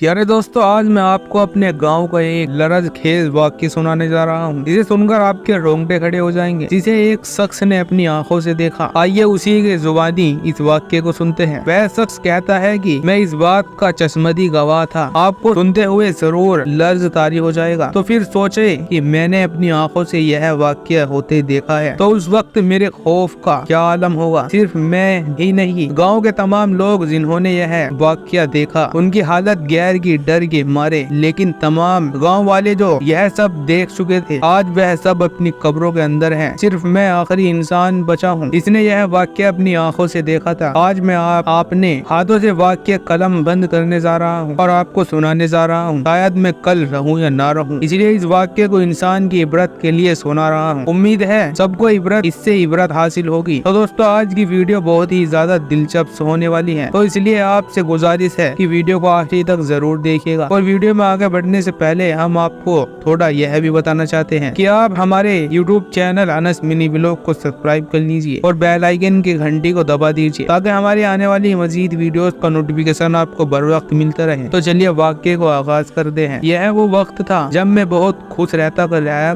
प्यारे दोस्तों, आज मैं आपको अपने गांव का एक लरज़खेज़ वाक्य सुनाने जा रहा हूं, जिसे सुनकर आपके रोंगटे खड़े हो जाएंगे, जिसे एक शख्स ने अपनी आंखों से देखा। आइए उसी के जुबानी इस वाक्य को सुनते हैं। वह शख्स कहता है कि मैं इस बात का चश्मदी गवाह था। आपको सुनते हुए जरूर लर्ज तारी हो जाएगा। तो फिर सोचे कि मैंने अपनी आंखों से यह वाक्य होते देखा है, तो उस वक्त मेरे खौफ का क्या आलम होगा। सिर्फ मैं ही नहीं, गाँव के तमाम लोग जिन्होंने यह वाक्य देखा, उनकी हालत गैर की डर के मारे। लेकिन तमाम गांव वाले जो यह सब देख चुके थे, आज वह सब अपनी कब्रों के अंदर हैं। सिर्फ मैं आखिरी इंसान बचा हूँ, इसने यह वाक्य अपनी आंखों से देखा था। आज मैं आपने हाथों से वाक्य कलम बंद करने जा रहा हूँ और आपको सुनाने जा रहा हूँ। शायद मैं कल रहूँ या ना रहूँ, इसलिए इस वाक्य को इंसान की इबरत के लिए सुना रहा हूँ। उम्मीद है सबको इससे इबरत हासिल होगी। तो दोस्तों, आज की वीडियो बहुत ही ज्यादा दिलचस्प होने वाली है, तो इसलिए आपसे गुजारिश है कि वीडियो को आखिर तक जरूर देखिएगा। और वीडियो में आगे बढ़ने से पहले हम आपको थोड़ा यह भी बताना चाहते हैं कि आप हमारे YouTube channel Anas mini vlog को सब्सक्राइब कर लीजिए और बेल आइकन की घंटी को दबा दीजिए, ताकि हमारी आने वाली मजीद वीडियोस का नोटिफिकेशन आपको बर वक्त मिलता रहे। तो चलिए वाक्य को आगाज करते हैं। यह वो वक्त था जब मैं बहुत खुश रहता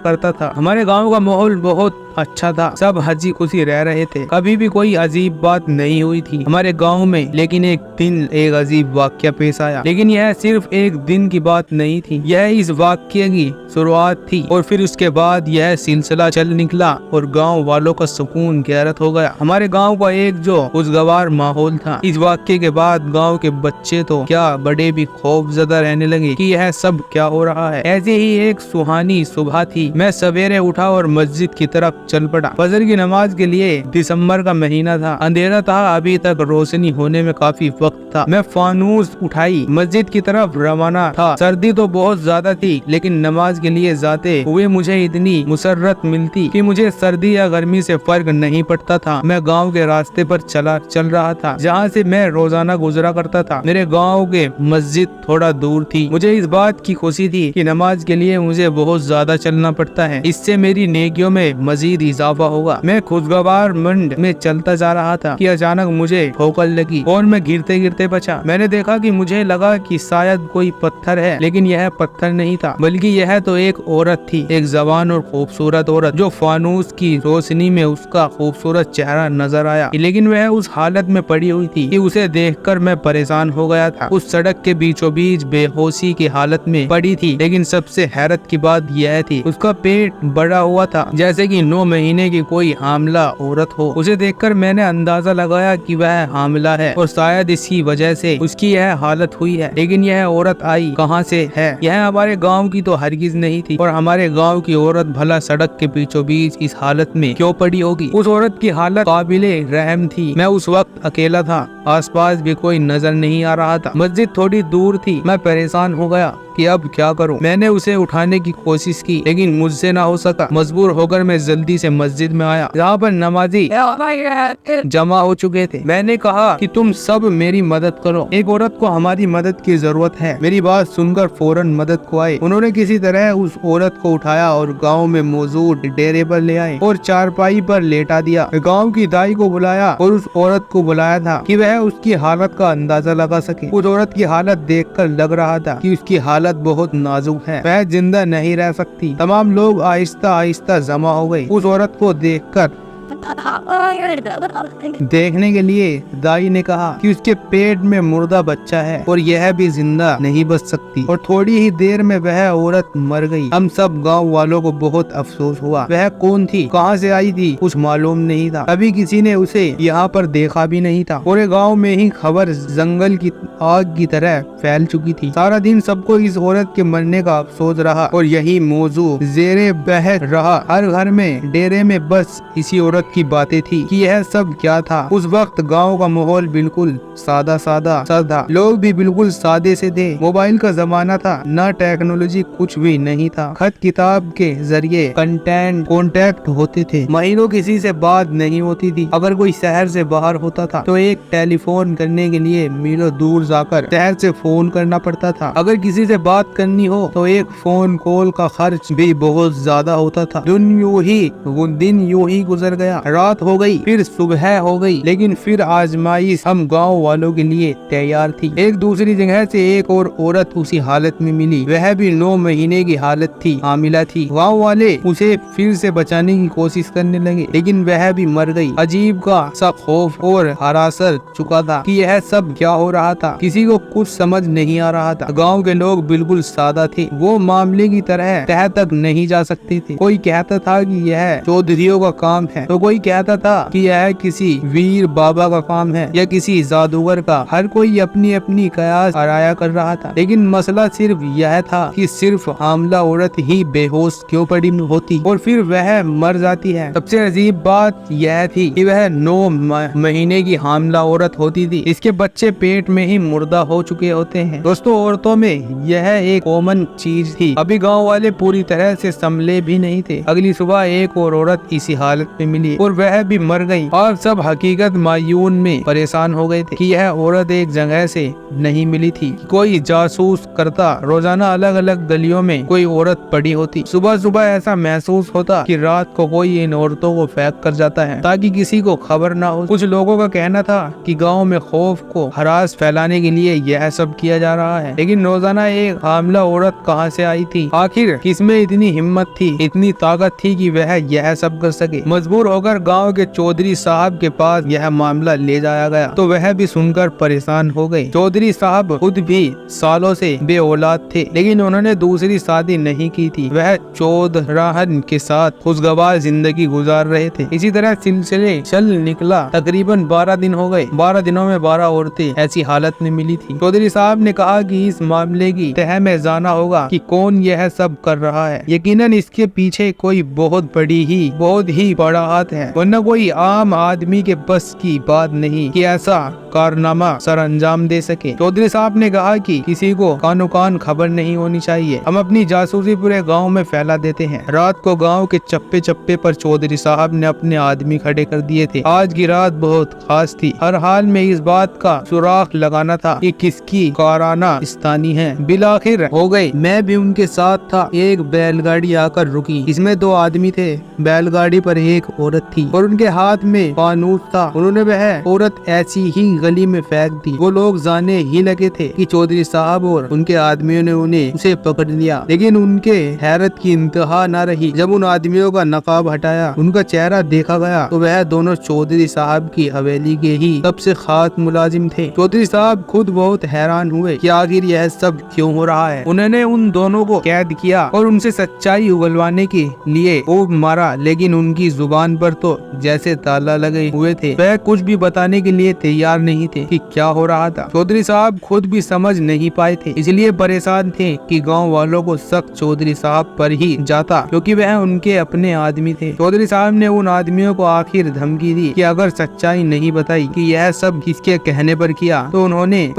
करता था। हमारे गाँव का माहौल बहुत अच्छा था, सब हंसी खुशी रह रहे थे। कभी भी कोई अजीब बात नहीं हुई थी हमारे गांव में। लेकिन एक दिन एक अजीब वाक्य पेश आया। लेकिन यह सिर्फ एक दिन की बात नहीं थी, यह इस वाक्य की शुरुआत थी। और फिर उसके बाद यह सिलसिला चल निकला और गांव वालों का सुकून गैरत हो गया। हमारे गांव का एक जो खुशगवार माहौल था। इस वाक्य के बाद गाँव के बच्चे तो क्या, बड़े भी खौफजदा रहने लगे कि यह सब क्या हो रहा है। ऐसे ही एक सुहानी सुबह थी। मैं सवेरे उठा और मस्जिद की तरफ चल पड़ा। फजर की नमाज के लिए। दिसंबर का महीना था, अंधेरा था, अभी तक रोशनी होने में काफी वक्त था। मैं फानूस उठाई मस्जिद की तरफ रवाना था। सर्दी तो बहुत ज्यादा थी, लेकिन नमाज के लिए जाते हुए मुझे इतनी मुसर्रत मिलती कि मुझे सर्दी या गर्मी से फर्क नहीं पड़ता था। मैं गाँव के रास्ते पर चल रहा था, जहाँ से मैं रोजाना गुजरा करता था। मेरे गाँव के मस्जिद थोड़ा दूर थी। मुझे इस बात की खुशी थी कि नमाज के लिए मुझे बहुत ज्यादा चलना पड़ता है, इससे मेरी नेकियों में मजीद इजाफा होगा। मैं खुशगवार मंड में चलता जा रहा था कि अचानक मुझे ठोकर लगी और मैं गिरते गिरते बचा। मैंने देखा कि मुझे लगा कि शायद कोई पत्थर है, लेकिन यह पत्थर नहीं था, बल्कि यह तो एक औरत थी। एक जवान और खूबसूरत औरत, जो फानूस की रोशनी में उसका खूबसूरत चेहरा नजर आया। लेकिन वह उस हालत में पड़ी हुई थी कि उसे देखकर मैं परेशान हो गया था। उस सड़क के बीचों बीच बेहोशी की हालत में पड़ी थी। लेकिन सबसे हैरत की बात यह थी, उसका पेट बढ़ा हुआ था, जैसे कि 9 महीने की कोई हामला औरत हो। उसे देखकर मैंने अंदाजा लगाया कि वह हामला है और शायद इसी वजह से उसकी यह हालत हुई है। लेकिन यह औरत आई कहां से है? यह हमारे गांव की तो हरगिज नहीं थी, और हमारे गांव की औरत भला सड़क के बीचों बीच इस हालत में क्यों पड़ी होगी? उस औरत की हालत काबिले रहम थी। मैं उस वक्त अकेला था, आसपास भी कोई नजर नहीं आ रहा था। मस्जिद थोड़ी दूर थी। मैं परेशान हो गया कि अब क्या करूं। मैंने उसे उठाने की कोशिश की, लेकिन मुझसे ना हो सका। मजबूर होकर मैं जल्दी से मस्जिद में आया, जहाँ पर नमाजी जमा हो चुके थे। मैंने कहा कि तुम सब मेरी मदद करो, एक औरत को हमारी मदद की जरूरत है। मेरी बात सुनकर फौरन मदद को आए। उन्होंने किसी तरह उस औरत को उठाया और गाँव में मौजूद डेरे पर ले आए और चारपाई पर लेटा दिया। गाँव की दाई को बुलाया और उस औरत को बुलाया था कि वह उसकी हालत का अंदाजा लगा सके। उस औरत की हालत देखकर लग रहा था कि उसकी हालत बहुत नाजुक है, वह जिंदा नहीं रह सकती। तमाम लोग आहिस्ता आहिस्ता जमा हो गए उस औरत को देखकर। देखने के लिए दाई ने कहा कि उसके पेट में मुर्दा बच्चा है और यह भी जिंदा नहीं बच सकती, और थोड़ी ही देर में वह औरत मर गई। हम सब गांव वालों को बहुत अफसोस हुआ। वह कौन थी, कहां से आई थी, कुछ मालूम नहीं था। कभी किसी ने उसे यहाँ पर देखा भी नहीं था। पूरे गाँव में ही खबर जंगल की आग की तरह फैल चुकी थी। सारा दिन सबको इस औरत के मरने का अफसोस रहा और यही मौजू जेरे बहस रहा। हर घर में, डेरे में बस इसी औरत की बातें थी कि यह सब क्या था। उस वक्त गांव का माहौल बिल्कुल सादा था। लोग भी बिल्कुल सादे से थे। मोबाइल का जमाना था, न टेक्नोलॉजी, कुछ भी नहीं था। खत किताब के जरिए कॉन्टेक्ट होते थे। महीनों किसी से बात नहीं होती थी। अगर कोई शहर से बाहर होता था तो एक टेलीफोन करने के लिए मीलों दूर जाकर शहर से फोन करना पड़ता था। अगर किसी से बात करनी हो तो एक फोन कॉल का खर्च भी बहुत ज्यादा होता था। दिन यूं ही गुजर गया। रात हो गई, फिर सुबह हो गई, लेकिन फिर आजमाइश हम गाँव वालों के लिए तैयार थी। एक दूसरी जगह से एक और औरत उसी हालत में मिली, वह भी 9 महीने की हालत थी, हामिला थी। गाँव वाले उसे फिर से बचाने की कोशिश करने लगे, लेकिन वह भी मर गई। अजीब का सा खौफ और हरासर चुका था कि यह सब क्या हो रहा था, किसी को कुछ समझ नहीं आ रहा था। गाँव के लोग बिल्कुल सादा थे, वो मामले की तरह तह तक नहीं जा सकते थे। कोई कहता था कि यह चौधरियों का काम है, तो कोई कहता था कि यह किसी वीर बाबा का काम है या किसी जादूगर का। हर कोई अपनी अपनी कयास आराया कर रहा था, लेकिन मसला सिर्फ यह था कि सिर्फ हामला औरत ही बेहोश क्यों पड़ी होती और फिर वह मर जाती है। सबसे अजीब बात यह थी कि वह 9 महीने की हामला औरत होती थी, इसके बच्चे पेट में ही मुर्दा हो चुके होते हैं। दोस्तों, औरतों में यह एक कॉमन चीज थी। अभी गांव वाले पूरी तरह से संभले भी नहीं थे। अगली सुबह एक और औरत इसी हालत में मिली और वह भी मर गई, और सब हकीकत मायून में परेशान हो गए थे कि यह औरत एक जगह से नहीं मिली थी। कोई जासूस करता, रोजाना अलग अलग गलियों में कोई औरत पड़ी होती। सुबह सुबह ऐसा महसूस होता कि रात को कोई इन औरतों को फेंक कर जाता है ताकि किसी को खबर ना हो। कुछ लोगों का कहना था कि गांव में खौफ को हरास फैलाने के लिए यह सब किया जा रहा है, लेकिन रोजाना एक हामला औरत कहां से आई थी? आखिर किसमें इतनी हिम्मत थी, इतनी ताकत थी कि वह यह सब कर सके? मजबूर होकर गांव के चौधरी साहब के पास यह मामला ले जाया गया, तो वह भी सुनकर परेशान हो गए। चौधरी साहब खुद भी सालों से बे-औलाद थे, लेकिन उन्होंने दूसरी शादी नहीं की थी। वह चौधराहन के साथ खुशगवार जिंदगी गुजार रहे थे। इसी तरह सिलसिले चल निकला। तकरीबन 12 दिन हो गए। 12 दिनों में 12 औरतें ऐसी हालत में मिली थी। चौधरी साहब ने कहा कि इस मामले की तह में जाना होगा कि कौन यह सब कर रहा है। यकीनन इसके पीछे कोई बहुत ही बड़ा हाथ है, वरना कोई आम आदमी के बस की बात नहीं कि ऐसा कारनामा सर अंजाम दे सके। चौधरी साहब ने कहा कि किसी को कानो कान खबर नहीं होनी चाहिए, हम अपनी जासूसी पूरे गांव में फैला देते हैं। रात को गांव के चप्पे चप्पे पर चौधरी साहब ने अपने आदमी खड़े कर दिए थे। आज की रात बहुत खास थी। हर हाल में इस बात का सुराग लगाना था कि किसकी काराना स्थानी है। बिलाखिर हो गए। मैं भी उनके साथ था। एक बैलगाड़ी आकर रुकी, इसमें 2 आदमी थे। बैलगाड़ी पर एक औरत थी और उनके हाथ में फानूस था। उन्होंने वह औरत ऐसी ही गली में फेंक दी। वो लोग जाने ही लगे थे कि चौधरी साहब और उनके आदमियों ने उसे पकड़ लिया, लेकिन उनके हैरत की इंतहा न रही। जब उन आदमियों का नकाब हटाया, उनका चेहरा देखा गया, तो वह दोनों चौधरी साहब की हवेली के ही सबसे खास मुलाजिम थे। चौधरी साहब खुद बहुत हैरान हुए कि आखिर यह सब क्यों हो रहा है। उन्होंने उन दोनों को कैद किया और उनसे सच्चाई उगलवाने के लिए खूब मारा, लेकिन उनकी जुबान पर तो जैसे ताला लगे हुए थे। वह कुछ भी बताने के लिए तैयार नहीं थे कि क्या हो रहा था। चौधरी साहब खुद भी समझ नहीं पाए थे, इसलिए परेशान थे कि गांव वालों को शक चौधरी साहब पर ही जाता, क्योंकि वह उनके अपने आदमी थे। चौधरी साहब ने उन आदमियों को आखिर धमकी दी कि अगर सच्चाई नहीं बताई कि यह सब किसके कहने पर किया, तो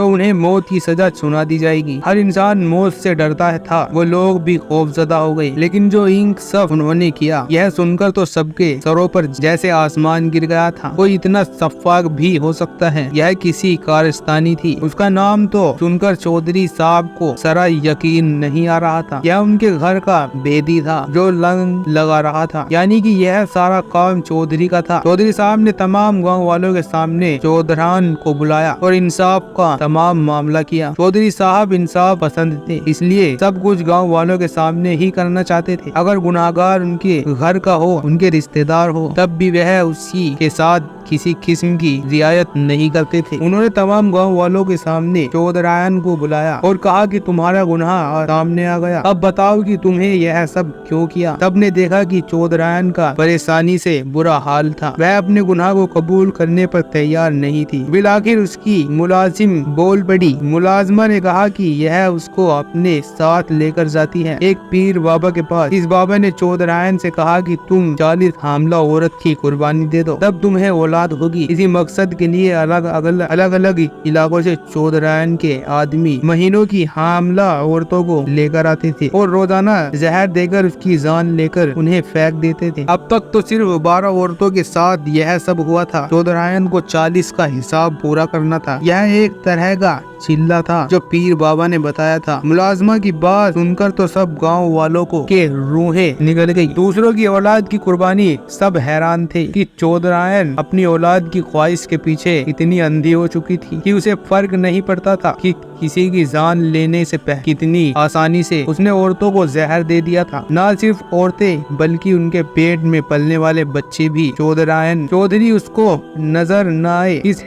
उन्हें मौत की सजा सुना दी जाएगी। हर इंसान मौत से डरता था। वो लोग भी खौफजदा हो गए, लेकिन जो इंक सब उन्होंने किया, यह सुनकर तो सबके सरों पर जैसे आसमान गिर गया था। कोई इतना सफाक भी हो सकता है? यह किसी कारस्तानी थी। उसका नाम तो सुनकर चौधरी साहब को सरा यकीन नहीं आ रहा था। यह उनके घर का बेदी था जो लंग लगा रहा था, यानी कि यह सारा काम चौधरी का था। चौधरी साहब ने तमाम गांव वालों के सामने चौधरान को बुलाया और इंसाफ का तमाम मामला किया। चौधरी साहब इंसाफ पसंद थे, इसलिए सब कुछ गांव वालों के सामने ही करना चाहते थे। अगर गुनाहगार उनके घर का हो, उनके रिश्तेदार हो, तब भी वह उसी के साथ किसी किस्म की रियायत नहीं करते थे। उन्होंने तमाम गांव वालों के सामने चौधरायन को बुलाया और कहा कि तुम्हारा गुनाह सामने आ गया, अब बताओ कि तुम्हें यह सब क्यों किया। तब ने देखा कि चौधरायन का परेशानी से बुरा हाल था। वह अपने गुनाह को कबूल करने पर तैयार नहीं थी। बिलाखिर उसकी मुलाजिम बोल पड़ी। मुलाजमा ने कहा कि यह उसको अपने साथ लेकर जाती है एक पीर बाबा के पास। इस बाबा ने चौधरायन से कहा कि तुम 40 हामला औरत की कुर्बानी दे दो, तब तुम्हें औलाद होगी। इसी मकसद के लिए अलग अलग इलाकों से चौधरायन के आदमी महीनों की हामला औरतों को लेकर आते थे और रोजाना जहर देकर उसकी जान लेकर उन्हें फेंक देते थे। अब तक तो सिर्फ 12 औरतों के साथ यह सब हुआ था। चौधरायन को 40 का हिसाब पूरा करना था। यह एक तरह का चिल्ला था जो पीर बाबा ने बताया था। मुलाजमा की बात सुनकर तो सब गांव वालों को के रूहें निकल गई। दूसरों की औलाद की कुर्बानी सब सब हैरान थे कि चौधरायन अपनी औलाद की ख्वाहिश के पीछे इतनी अंधी हो चुकी थी कि उसे फर्क नहीं पड़ता था कि किसी की जान लेने से पहले कितनी आसानी से उसने औरतों को जहर दे दिया था। न सिर्फ औरतें बल्कि उनके पेट में पलने वाले बच्चे भी चौधरायन चौधरी उसको नजर न आए इस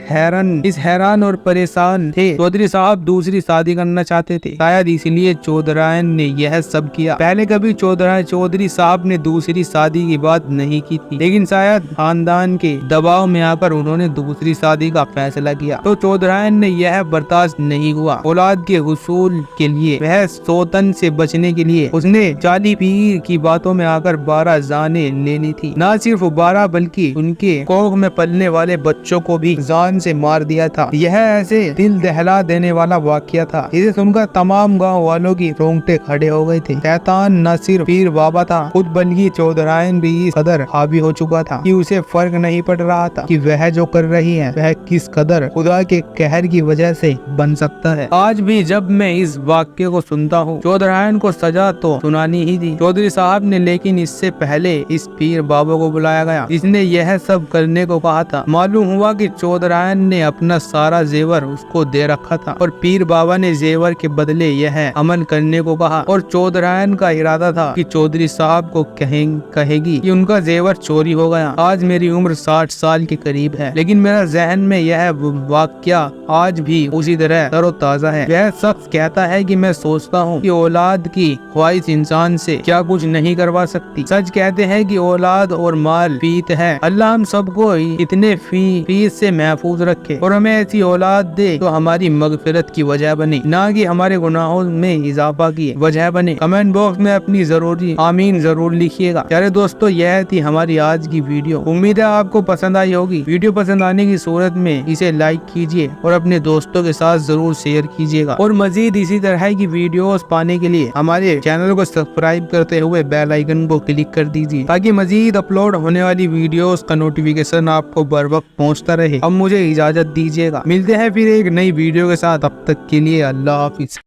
हैरान और परेशान थे। चौधरी साहब दूसरी शादी करना चाहते थे, शायद इसलिए चौधरायन ने यह सब किया। पहले कभी चौधरी साहब ने दूसरी शादी की बात नहीं की थी, लेकिन शायद खानदान के दबाव में आकर उन्होंने दूसरी शादी का फैसला किया तो चौधरायन ने यह बर्दाश्त नहीं हुआ। औलाद के हुसूल के लिए वह सौतन से बचने के लिए उसने जाली पीर की बातों में आकर 12 जाने लेनी थी। न सिर्फ 12 बल्कि उनके कोख में पलने वाले बच्चों को भी जान से मार दिया था। यह ऐसे दिल दहला देने वाला वाकया था, इसे सुनकर तमाम गाँव वालों की रोंगटे खड़े हो गए थे। शैतान न सिर्फ पीर बाबा था खुद बल्कि चौधरायन भी इस कदर हावी हो चुका था कि उसे फर्क नहीं पड़ रहा था कि वह जो कर रही है वह किस कदर खुदा के कहर की वजह से बन सकता है। आज भी जब मैं इस वाक्य को सुनता हूँ, चौधरायन को सजा तो सुनानी ही थी चौधरी साहब ने, लेकिन इससे पहले इस पीर बाबा को बुलाया गया जिसने यह सब करने को कहा था। मालूम हुआ कि चौधरायन ने अपना सारा जेवर उसको दे रखा था और पीर बाबा ने जेवर के बदले यह अमल करने को कहा और चौधरायन का इरादा था कि चौधरी साहब को कहेगी कि उनका जेवर चोरी हो गया। आज मेरी उम्र 60 साल के करीब है, लेकिन मेरा जहन में यह वाकया आज भी उसी तरह तरोताजा है। वह शख्स कहता है कि मैं सोचता हूँ कि औलाद की ख्वाहिश इंसान से क्या कुछ नहीं करवा सकती। सच कहते हैं कि औलाद और माल फीत है। अल्लाह हम सबको इतने फीत से महफूज रखे और हमें ऐसी औलाद दे तो हमारी मगफिरत की वजह बने, ना कि हमारे गुनाहों में इजाफा की वजह बने। कमेंट बॉक्स में अपनी जरूरी आमीन जरूर लिखिएगा। प्यारे दोस्तों, यह थी हमारी आज की वीडियो। उम्मीद है आपको पसंद आई होगी। वीडियो पसंद आने की सूरत में इसे लाइक कीजिए और अपने दोस्तों के साथ जरूर शेयर कीजिएगा और मजीद इसी तरह की वीडियोस पाने के लिए हमारे चैनल को सब्सक्राइब करते हुए बेल आइकन को क्लिक कर दीजिए ताकि मजीद अपलोड होने वाली वीडियोस का नोटिफिकेशन आपको बर वक्त पहुँचता रहे। अब मुझे इजाजत दीजिएगा, मिलते हैं फिर एक नई वीडियो के साथ। अब तक के लिए अल्लाह हाफिज।